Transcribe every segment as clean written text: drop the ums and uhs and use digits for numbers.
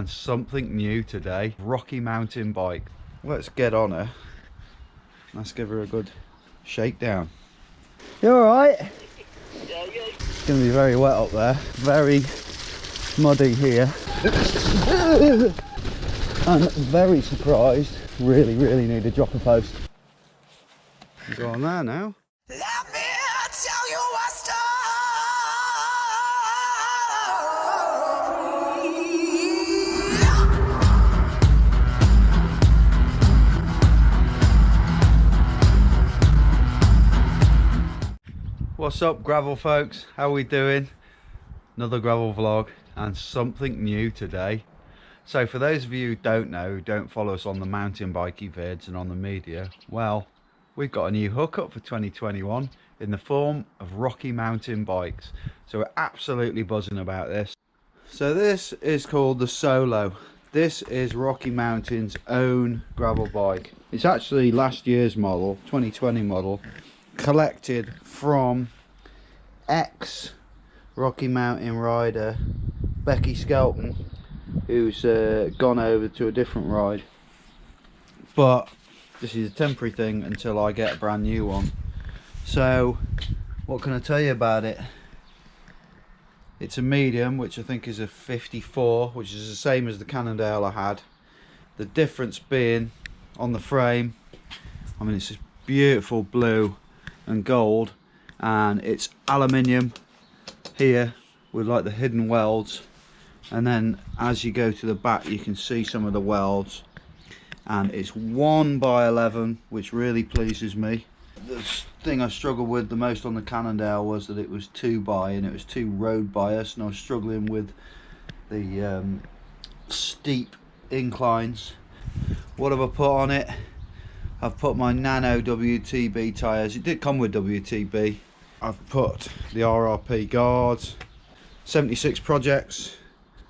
and something new today. Rocky Mountain bike. Let's get on her. Let's give her a good shakedown. You alright? Yeah, yeah. It's going to be very wet up there. Very muddy here. I'm very surprised. Really need a dropper post. Go on there now. Let me tell you a story. What's up, gravel folks? How we doing? Another gravel vlog and something new today. So for those of you who don't know, who don't follow us on the mountain bikey vids and on the media, well, we've got a new hookup for 2021 in the form of Rocky Mountain bikes. So we're absolutely buzzing about this. So this is called the Solo. This is Rocky Mountain's own gravel bike. It's actually last year's model, 2020 model, collected from ex Rocky Mountain rider Becky Skelton, who's gone over to a different ride. But this is a temporary thing until I get a brand new one. So what can I tell you about it? It's a medium, which I think is a 54, which is the same as the Cannondale I had. The difference being on the frame, I mean, it's this beautiful blue and gold, and it's aluminium here with like the hidden welds, and then as you go to the back you can see some of the welds, and it's 1x11, which really pleases me. The thing I struggled with the most on the Cannondale was that it was 2x and it was too road biased, and I was struggling with the steep inclines. What have I put on it? I've put my Nano WTB tyres. It did come with WTB. I've put the RRP guards, 76 projects.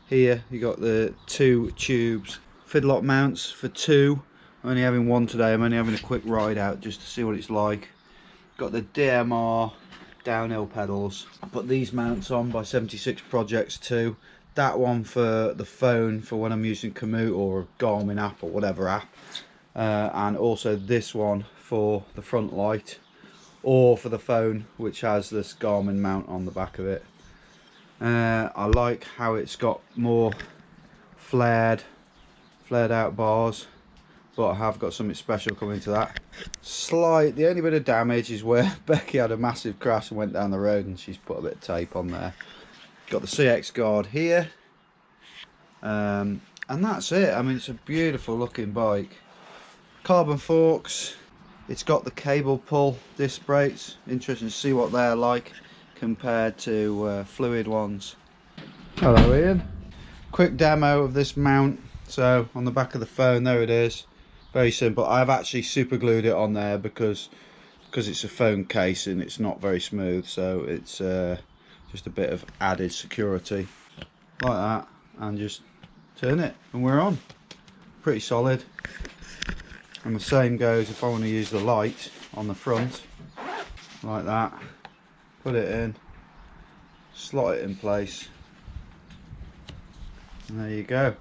Here you got the 2 tubes, Fidlock mounts for 2. I'm only having 1 today. I'm only having a quick ride out just to see what it's like. Got the DMR downhill pedals. I put these mounts on by 76 projects too. That one for the phone for when I'm using Komoot or a Garmin app or whatever app. And also this one for the front light, or for the phone, which has this Garmin mount on the back of it. I like how it's got more flared out bars, but I have got something special coming to that. The only bit of damage is where Becky had a massive crash and went down the road, and she's put a bit of tape on there. Got the CX guard here, and that's it. I mean, it's a beautiful looking bike. Carbon forks. It's got the cable pull disc brakes. Interesting to see what they're like compared to fluid ones. Hello Ian. Quick demo of this mount. So on the back of the phone, there it is. Very simple. I've actually super glued it on there because it's a phone case and it's not very smooth, so it's just a bit of added security like that, and just turn it and we're on. Pretty solid. And the same goes if I want to use the light on the front, like that. Put it in, slot it in place, and there you go.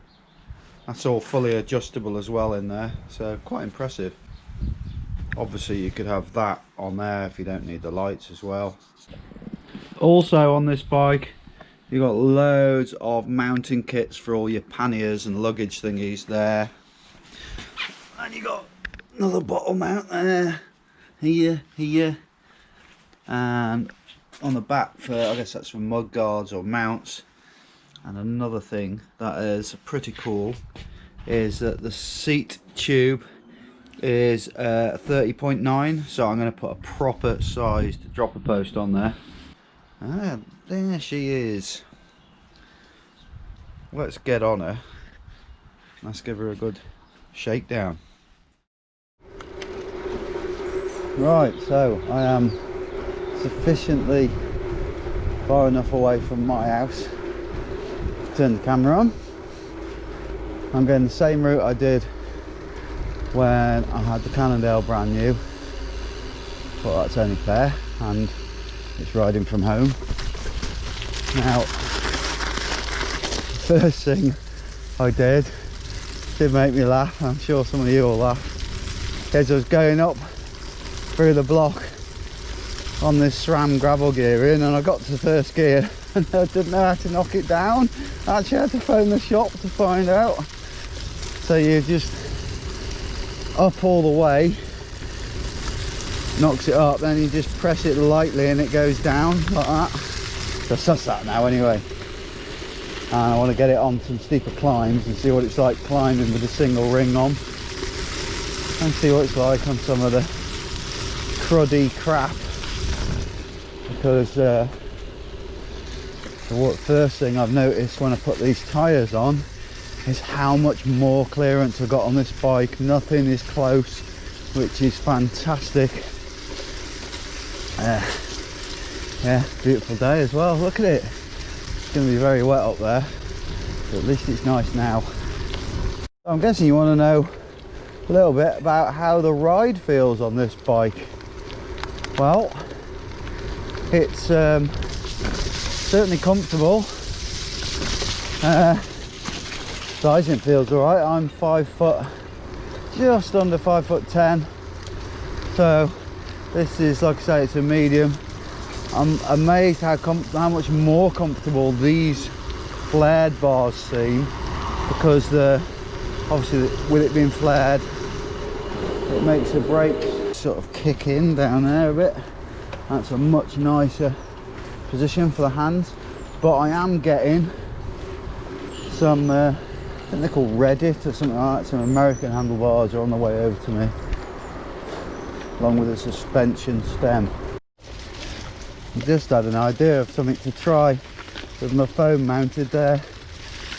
That's all fully adjustable as well in there, so quite impressive. Obviously you could have that on there if you don't need the lights as well. Also on this bike, you've got loads of mounting kits for all your panniers and luggage thingies there. And you got another bottle mount there, here, and on the back for, I guess that's for mud guards or mounts. And another thing that is pretty cool is that the seat tube is 30.9, so I'm going to put a proper sized dropper post on there. Ah, there she is. Let's get on her. Let's give her a good shakedown. Right, so I am sufficiently far enough away from my house. Turn the camera on. I'm going the same route I did when I had the Cannondale brand new, but that's only fair, and it's riding from home. Now, first thing I did. Did make me laugh. I'm sure some of you will laugh. As I was going up through the block on this SRAM gravel gearing, and I got to first gear and I didn't know how to knock it down. I actually had to phone the shop to find out. So you just up all the way, knocks it up, then you just press it lightly and it goes down like that. Just that's that now anyway. And I want to get it on some steeper climbs and see what it's like climbing with a single ring on, and see what it's like on some of the cruddy crap, because the first thing I've noticed when I put these tyres on is how much more clearance I've got on this bike. Nothing is close, which is fantastic. Yeah, beautiful day as well. Look at it. It's going to be very wet up there, but at least it's nice now. I'm guessing you want to know a little bit about how the ride feels on this bike. Well, it's certainly comfortable. Sizing feels alright. I'm 5 foot, just under 5'10", so this is, like I say, it's a medium. I'm amazed how much more comfortable these flared bars seem, because obviously with it being flared, it makes the brakes sort of kick in down there a bit. That's a much nicer position for the hands. But I am getting some I think they're called Reddit or something like that. Some American handlebars are on the way over to me, along with a suspension stem. I just had an idea of something to try with my phone mounted there.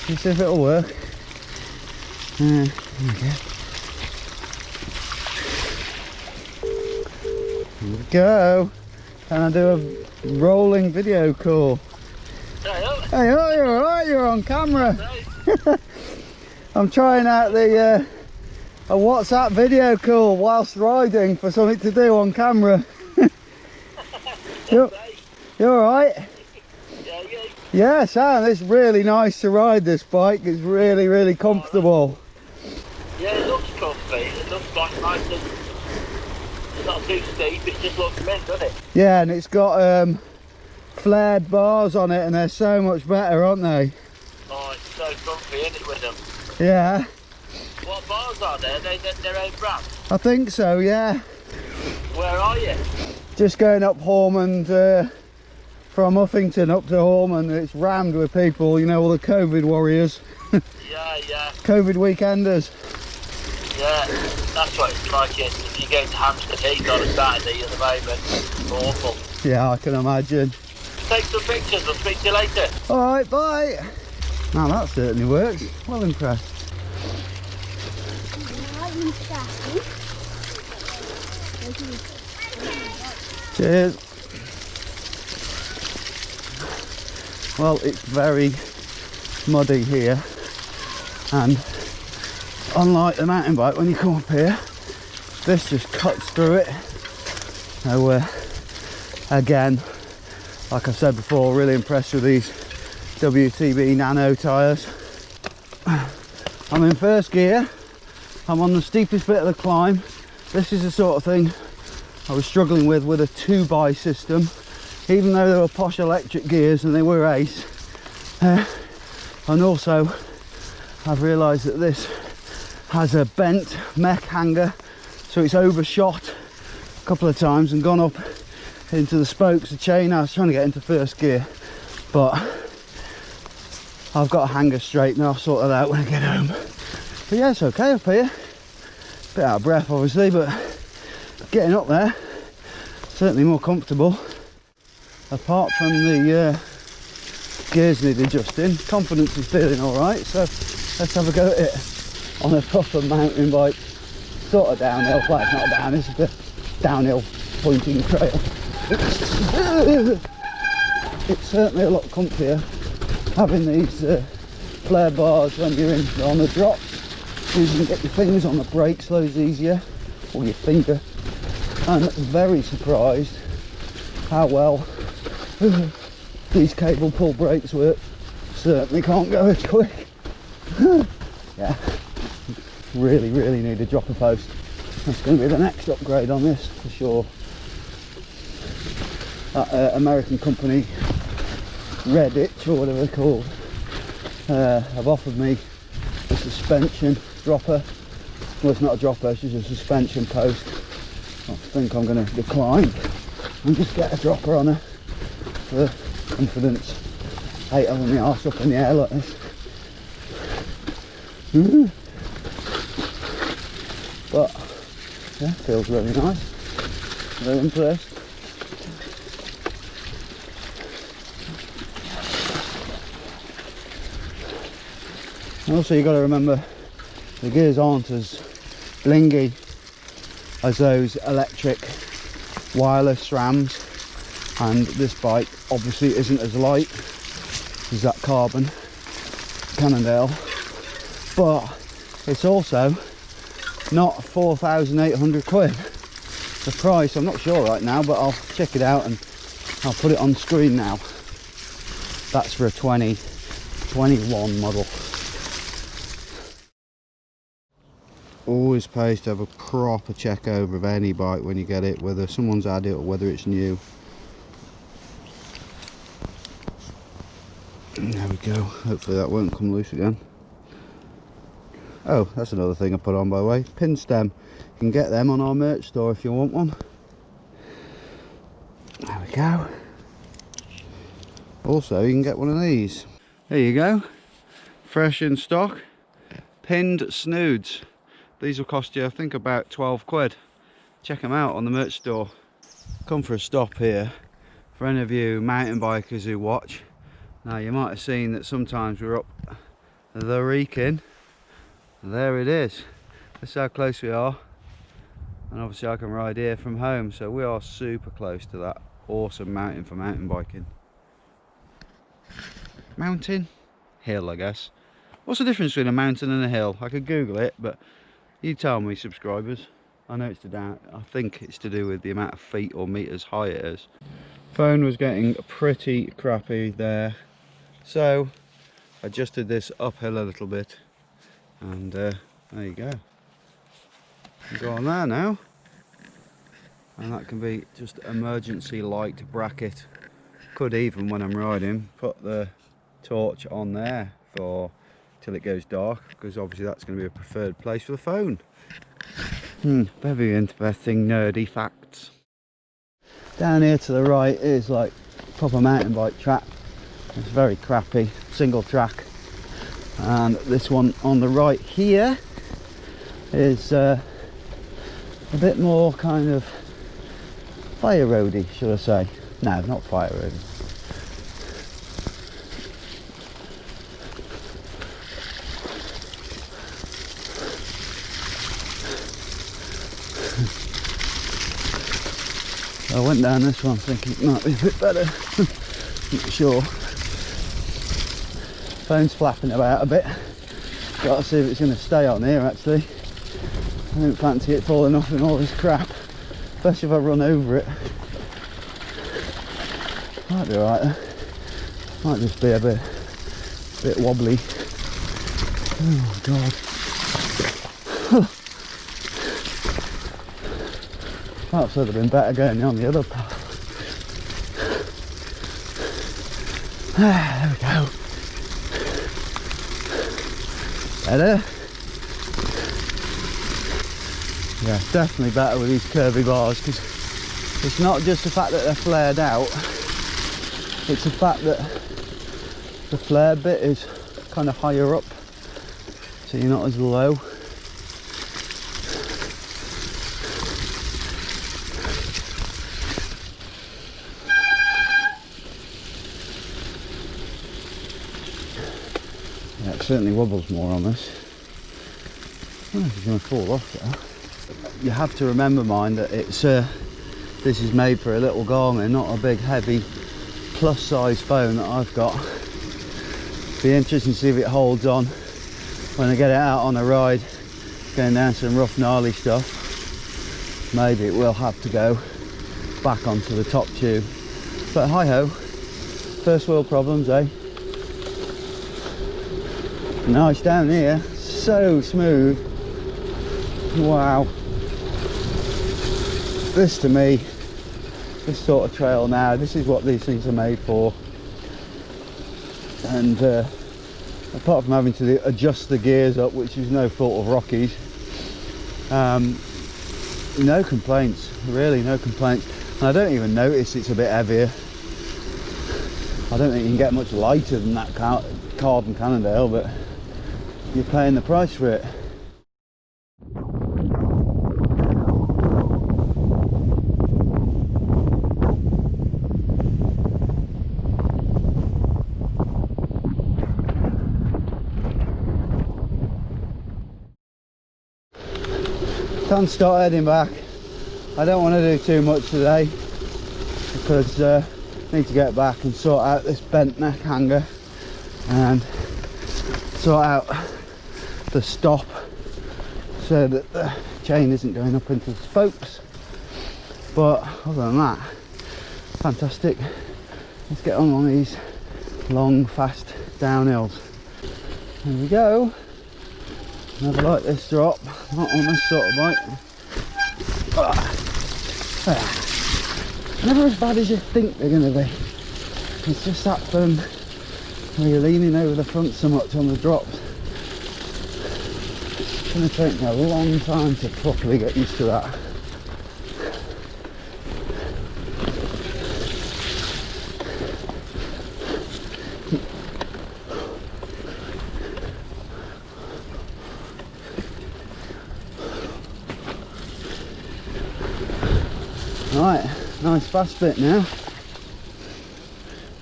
Let's see if it'll work. There we go. Here we go. Can I do a rolling video call? Hey, oh, you're alright, you're on camera. I'm trying out a WhatsApp video call whilst riding for something to do on camera. You're alright? Yeah, Sam, it's really nice to ride this bike. It's really, really comfortable. Yeah, it looks comfy. It looks like nice and it's not too steep. It just looks mint, doesn't it? Yeah, and it's got flared bars on it, and they're so much better, aren't they? Oh, it's so comfy, isn't it, with them? Yeah. What bars are there? They their own brand? I think so, yeah. Where are you? Just going up Hormond, from Uffington up to Hormond. It's rammed with people, you know, all the COVID warriors. Yeah. COVID weekenders. Yeah, that's what it's like. If you go to Hampstead Heath on a Saturday at the moment, it's awful. Yeah, I can imagine. Take some pictures. I'll speak to you later. Alright, bye. Now that certainly works. Well impressed. Cheers. Well, it's very muddy here, and unlike the mountain bike, when you come up here, this just cuts through it. So again, like I said before, really impressed with these WTB Nano tyres. I'm in first gear. I'm on the steepest bit of the climb. This is the sort of thing I was struggling with a 2x system, even though they were posh electric gears and they were ace. And also I've realised that this has a bent mech hanger, so it's overshot a couple of times and gone up into the spokes of chain. I was trying to get into first gear, but I've got a hanger straight now. I'll sort that out when I get home. But yeah, it's okay up here. Bit out of breath obviously, but getting up there, certainly more comfortable. Apart from the gears need adjusting, confidence is feeling alright, so let's have a go at it on a proper mountain bike. Sort of downhill, well it's not down, it's a downhill pointing trail. It's certainly a lot comfier having these flare bars when you're on the drop. You can get your fingers on the brakes loads easier, or your finger. I'm very surprised how well these cable pull brakes work. Certainly can't go as quick Yeah, really need a dropper post. That's going to be the next upgrade on this for sure. That American company, Redditch or whatever they're called, have offered me a suspension dropper. Well, it's not a dropper, it's just a suspension post. I think I'm going to decline and just get a dropper on her for confidence. Hate having my arse up in the air like this. But yeah, feels really nice. Very impressed. Also, you got to remember the gears aren't as blingy as those electric wireless SRAMs, and this bike obviously isn't as light as that carbon Cannondale, but it's also not 4,800 quid. The price, I'm not sure right now, but I'll check it out and I'll put it on screen now. That's for a 2021 model. Always pays to have a proper check over of any bike when you get it, whether someone's had it or whether it's new. There we go, hopefully that won't come loose again. Oh, that's another thing I put on, by the way, pin stem. You can get them on our merch store if you want one. There we go. Also, you can get one of these. There you go, fresh in stock, pinned snoods. These will cost you, I think, about 12 quid. Check them out on the merch store. Come for a stop here. For any of you mountain bikers who watch, now you might have seen that sometimes we're up the Wrekin. There it is. That's how close we are. And obviously I can ride here from home, so we are super close to that awesome mountain for mountain biking. Mountain? Hill, I guess. What's the difference between a mountain and a hill? I could Google it, but you tell me, subscribers. I know it's I think it's to do with the amount of feet or meters high it is. Phone was getting pretty crappy there, so I adjusted this uphill a little bit, and there you go. You go on there now, and that can be just emergency light bracket. Could even, when I'm riding, put the torch on there for till it goes dark, because obviously that's going to be a preferred place for the phone. Very interesting nerdy facts. Down here to the right is like proper mountain bike track. It's very crappy, single track. And this one on the right here is a bit more kind of fire roady, should I say. No, not fire roady. I went down this one thinking it might be a bit better. Not sure. Phone's flapping about a bit. Got to see if it's going to stay on here actually. I don't fancy it falling off in all this crap, especially if I run over it. Might be alright though. Might just be a bit wobbly. Oh god. Perhaps would have been better going on the other path. There we go. Better. Yeah, definitely better with these curvy bars, because it's not just the fact that they're flared out, it's the fact that the flare bit is kind of higher up, so you're not as low. Yeah, it certainly wobbles more on this. I don't know if it's going to fall off there. You have to remember, mind, that it's this is made for a little Garmin, not a big heavy plus size phone that I've got. Be interesting to see if it holds on when I get it out on a ride, going down some rough gnarly stuff. Maybe it will have to go back onto the top tube, but hi ho, first world problems, eh? Nice down here, so smooth. Wow. This to me, this sort of trail now, this is what these things are made for. And apart from having to adjust the gears up, which is no fault of Rocky's, no complaints, really no complaints. And I don't even notice it's a bit heavier. I don't think you can get much lighter than that Cardon Cannondale, but you're paying the price for it. Time to start heading back. I don't want to do too much today because I need to get back and sort out this bent neck hanger and sort out the stop so that the chain isn't going up into the spokes. But other than that, fantastic. Let's get on these long, fast downhills. There we go. Never like this drop, not on this sort of bike. Never as bad as you think they're going to be. It's just that fun where you're leaning over the front so much on the drops. It's going to take me a long time to properly get used to that. Right, nice fast bit now.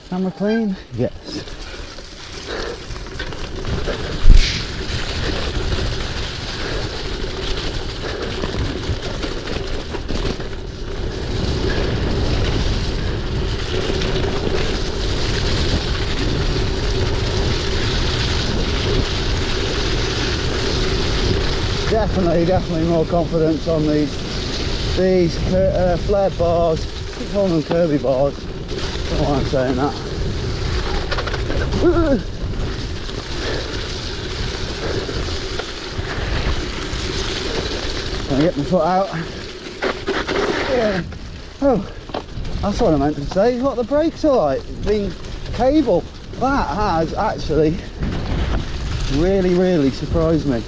Camera clean? Yes. Definitely more confidence on these flared bars. I keep calling them Kirby bars. I don't know why I'm saying that. Gonna get my foot out. Yeah. Oh, that's what I meant to say. What the brakes are like. The cable, that has actually really surprised me.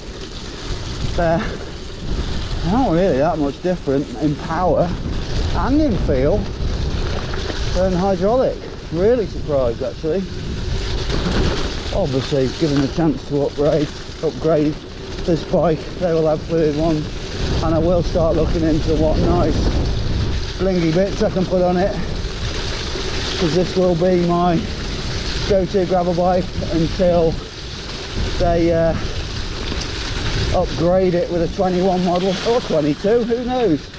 They're not really that much different in power and in feel than hydraulic. Really surprised actually. Obviously given a chance to upgrade this bike, they will have fluid ones, and I will start looking into what nice blingy bits I can put on it, because this will be my go-to gravel bike until they upgrade it with a 21 model or 22, who knows.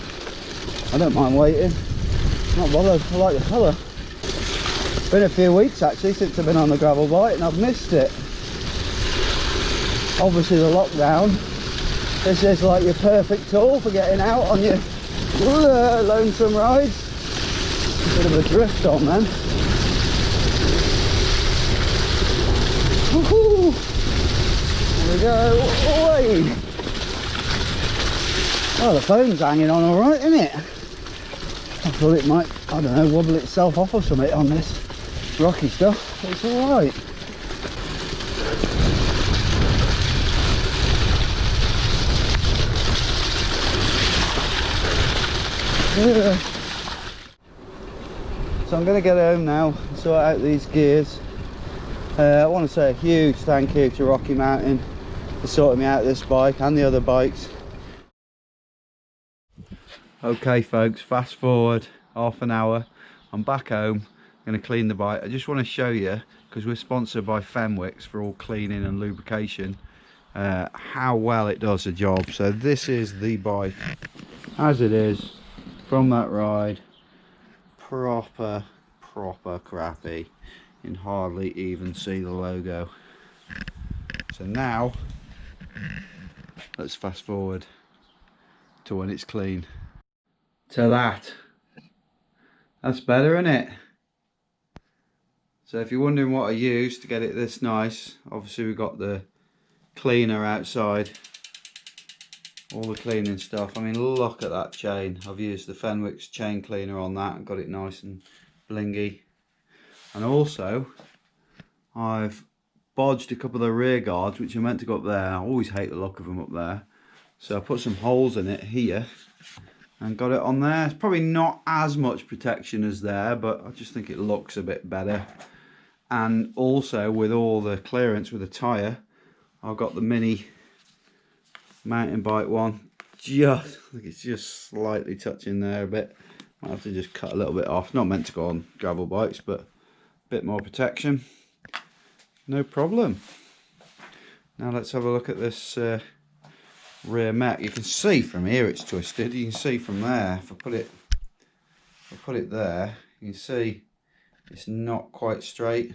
I don't mind waiting, not bothered. I like the colour. Been a few weeks actually since I've been on the gravel bike and I've missed it. Obviously the lockdown, this is like your perfect tool for getting out on your lonesome rides. A bit of a drift on then. Woohoo! There we go. Oi! Oh, the phone's hanging on alright, isn't it? I thought it might, I don't know, wobble itself off or something on this rocky stuff. It's alright. Yeah. So I'm going to get home now and sort out these gears. I want to say a huge thank you to Rocky Mountain for sorting me out this bike and the other bikes. Okay folks, fast forward half an hour, I'm back home, I'm going to clean the bike. I just want to show you, because we're sponsored by Fenwick's for all cleaning and lubrication, how well it does the job. So this is the bike as it is from that ride. Proper crappy. You can hardly even see the logo. So now let's fast forward to when it's clean. To that's better, isn't it? So if you're wondering what I used to get it this nice, obviously we've got the cleaner outside. All the cleaning stuff. I mean, look at that chain. I've used the Fenwick's chain cleaner on that and got it nice and blingy. And also, I've bodged a couple of the rear guards, which are meant to go up there. I always hate the look of them up there. So I put some holes in it here and got it on there. It's probably not as much protection as there, but I just think it looks a bit better. And also, with all the clearance with the tyre, I've got the mini mountain bike one. I think it's just slightly touching there a bit. Might have to just cut a little bit off. Not meant to go on gravel bikes, but a bit more protection. No problem. Now let's have a look at this rear mech. You can see from here it's twisted. You can see from there. If I put it there, you can see it's not quite straight.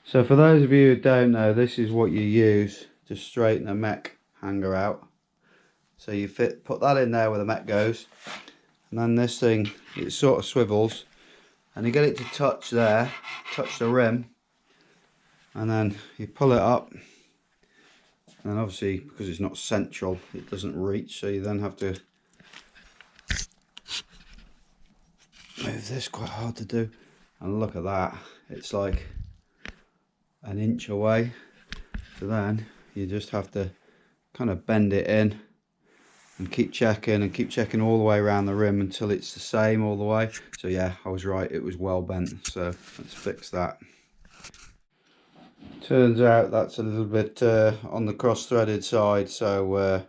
So for those of you who don't know, this is what you use to straighten a mech hanger out. So you put that in there where the mech goes, and then this thing, it sort of swivels, and you get it to touch there, touch the rim, and then you pull it up, and obviously because it's not central, it doesn't reach, so you then have to move this. Quite hard to do. And look at that, it's like an inch away. So then you just have to kind of bend it in and keep checking all the way around the rim until it's the same all the way. So yeah, I was right, it was well bent. So let's fix that. Turns out that's a little bit on the cross-threaded side, so we're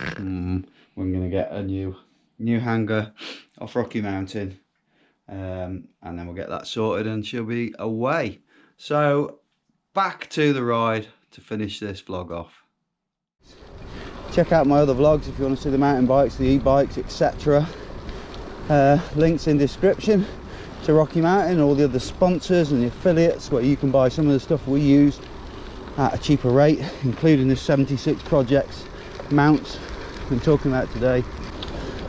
going to get a new hanger off Rocky Mountain, and then we'll get that sorted and she'll be away. So back to the ride to finish this vlog off. Check out my other vlogs if you want to see the mountain bikes, the e-bikes, etc. Links in description to Rocky Mountain, all the other sponsors and the affiliates where you can buy some of the stuff we use at a cheaper rate, including the 76 Projects mounts I've been talking about today.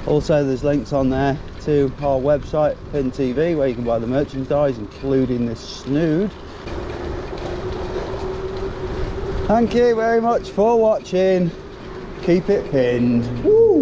Also there's links on there to our website, Pin TV, where you can buy the merchandise, including this snood. Thank you very much for watching. Keep it pinned. Woo!